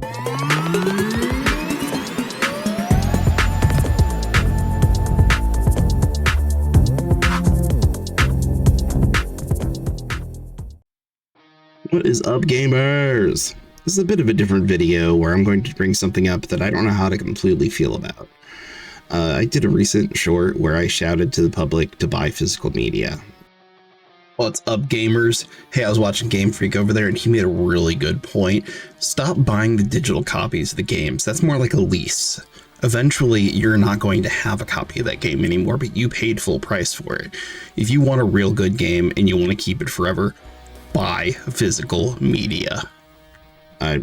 What is up, gamers? This is a bit of a different video where I'm going to bring something up that I don't know how to completely feel about. I did a recent short where I shouted to the public to buy physical media. What's up, gamers? Hey, I was watching Game Freak over there and he made a really good point. Stop buying the digital copies of the games. That's more like a lease. Eventually, you're not going to have a copy of that game anymore, but you paid full price for it. If you want a real good game and you want to keep it forever, buy physical media.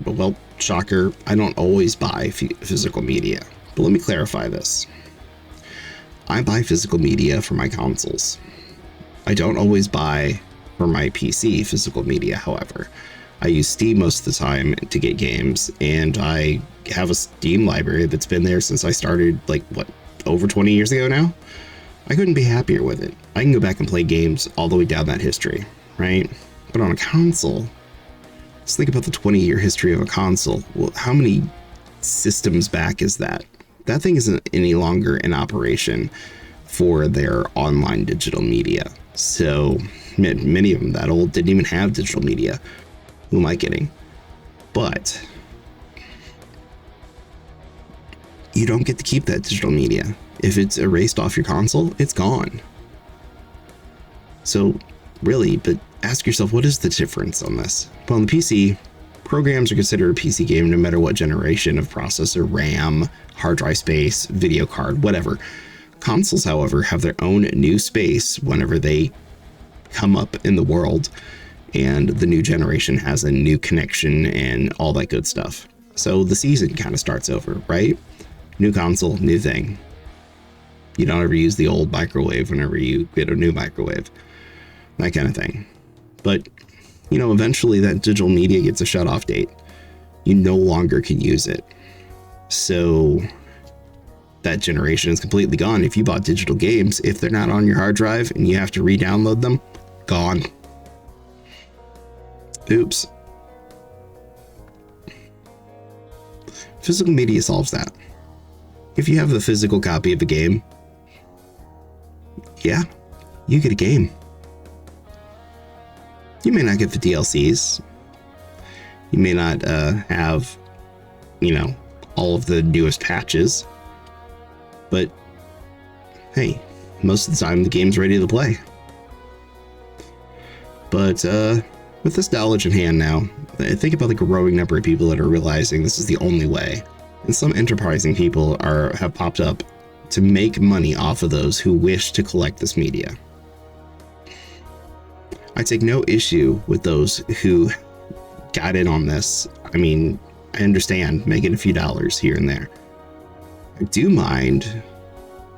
Well, shocker, I don't always buy physical media. But let me clarify this. I buy physical media for my consoles. I don't always buy for my PC physical media, however. I use Steam most of the time to get games, and I have a Steam library that's been there since I started, like, what, over 20 years ago now? I couldn't be happier with it. I can go back and play games all the way down that history, right? But on a console, let's think about the 20-year history of a console. Well, how many systems back is that? That thing isn't any longer in operation for their online digital media. So many of them that old didn't even have digital media. Who am I kidding? But you don't get to keep that digital media. If it's erased off your console, it's gone. So really, but ask yourself, what is the difference on this? Well, on the PC, programs are considered a PC game no matter what generation of processor, RAM, hard drive space, video card, whatever. Consoles, however, have their own new space whenever they come up in the world, and the new generation has a new connection and all that good stuff. So the season kind of starts over, right? New console, new thing. You don't ever use the old microwave whenever you get a new microwave. That kind of thing. But, you know, eventually that digital media gets a shut-off date. You no longer can use it. So that generation is completely gone. If you bought digital games, if they're not on your hard drive and you have to re-download them, gone. Oops. Physical media solves that. If you have the physical copy of a game, yeah, you get a game. You may not get the DLCs. You may not have, you know, all of the newest patches. But hey, most of the time the game's ready to play. But with this knowledge in hand now, think about the growing number of people that are realizing this is the only way. And some enterprising people have popped up to make money off of those who wish to collect this media. I take no issue with those who got in on this. I mean, I understand making a few dollars here and there. I do mind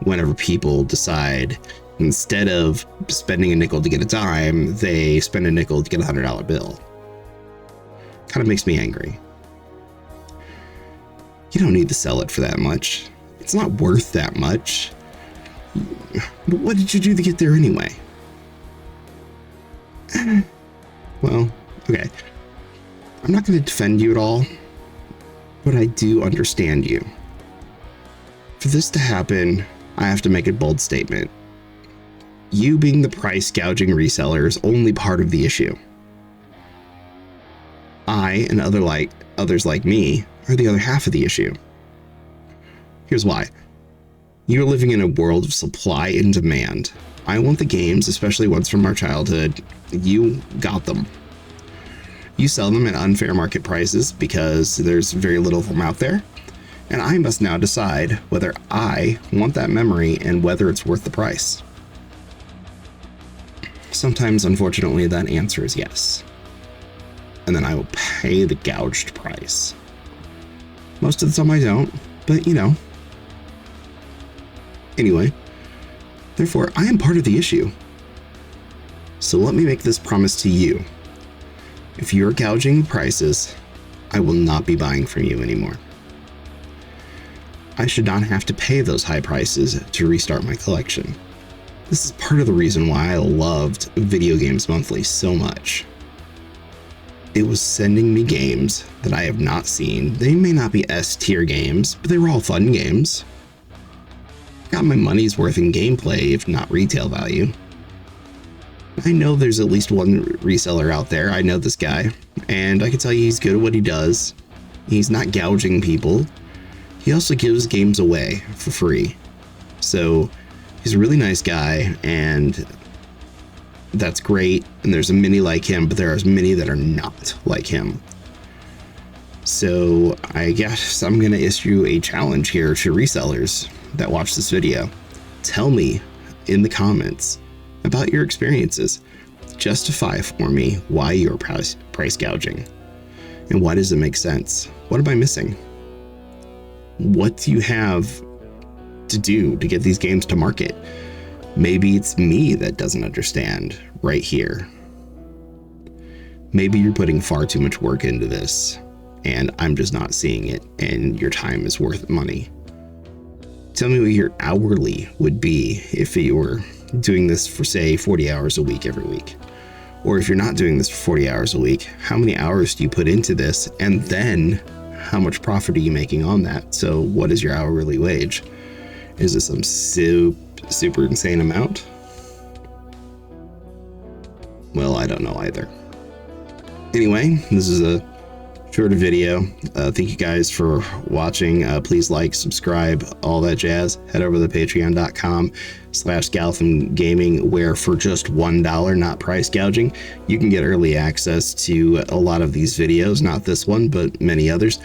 whenever people decide instead of spending a nickel to get a dime, they spend a nickel to get a $100 bill. Kind of makes me angry. You don't need to sell it for that much. It's not worth that much. But what did you do to get there anyway? Well, okay. I'm not going to defend you at all, but I do understand you. For this to happen, I have to make a bold statement. You being the price gouging reseller is only part of the issue. I and others like me are the other half of the issue. Here's why. You're living in a world of supply and demand. I want the games, especially ones from our childhood. You got them. You sell them at unfair market prices because there's very little of them out there. And I must now decide whether I want that memory and whether it's worth the price. Sometimes, unfortunately, that answer is yes. And then I will pay the gouged price. Most of the time I don't, but you know. Anyway, therefore, I am part of the issue. So let me make this promise to you. If you're gouging prices, I will not be buying from you anymore. I should not have to pay those high prices to restart my collection. This is part of the reason why I loved Video Games Monthly so much. it was sending me games that I have not seen. They may not be S tier games, but they were all fun games. Got my money's worth in gameplay, if not retail value. I know there's at least one reseller out there. I know this guy, and I can tell you he's good at what he does. He's not gouging people. He also gives games away for free. So he's a really nice guy, and that's great. And there's many like him, but there are many that are not like him. So I guess I'm going to issue a challenge here to resellers that watch this video. Tell me in the comments about your experiences. Justify for me why you're price gouging. And why does it make sense? What am I missing? What do you have to do to get these games to market? Maybe it's me that doesn't understand right here. Maybe you're putting far too much work into this and I'm just not seeing it, and your time is worth money. Tell me what your hourly would be if you were doing this for, say, 40 hours a week every week. Or if you're not doing this for 40 hours a week, how many hours do you put into this? And then how much profit are you making on that? So what is your hourly wage? Is it some super insane amount? Well, I don't know either. Anyway, this is a shorter video. Thank you guys for watching. Please like, subscribe, all that jazz. Head over to patreon.com/Galthim Gaming, where for just $1, not price gouging, you can get early access to a lot of these videos, not this one, but many others,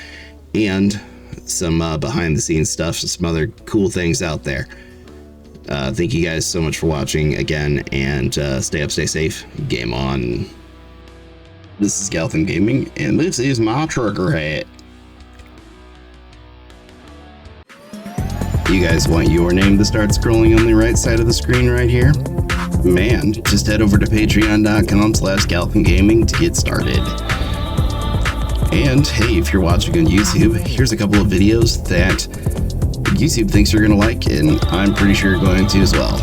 and some behind the scenes stuff, some other cool things out there. Thank you guys so much for watching again, and stay up, stay safe, game on. This is Galthim Gaming, and this is my trucker hat. You guys want your name to start scrolling on the right side of the screen right here? Man, just head over to patreon.com/Galthim Gaming to get started. And hey, if you're watching on YouTube, here's a couple of videos that YouTube thinks you're gonna like, and I'm pretty sure you're going to as well.